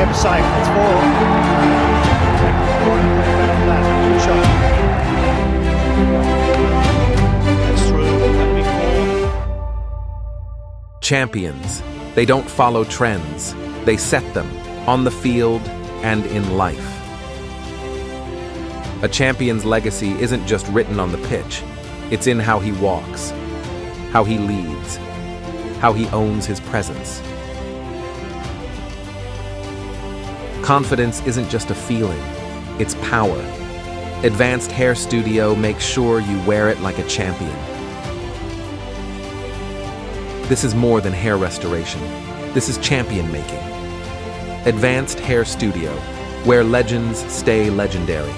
grip safe. That's 4. Good shot. That's through. That'll be 4. Champions. They don't follow trends. They set them on the field and in life. A champion's legacy isn't just written on the pitch. It's in how he walks, how he leads, how he owns his presence. Confidence isn't just a feeling, it's power. Advanced Hair Studio makes sure you wear it like a champion. This is more than hair restoration. This is champion making. Advanced Hair Studio, where legends stay legendary.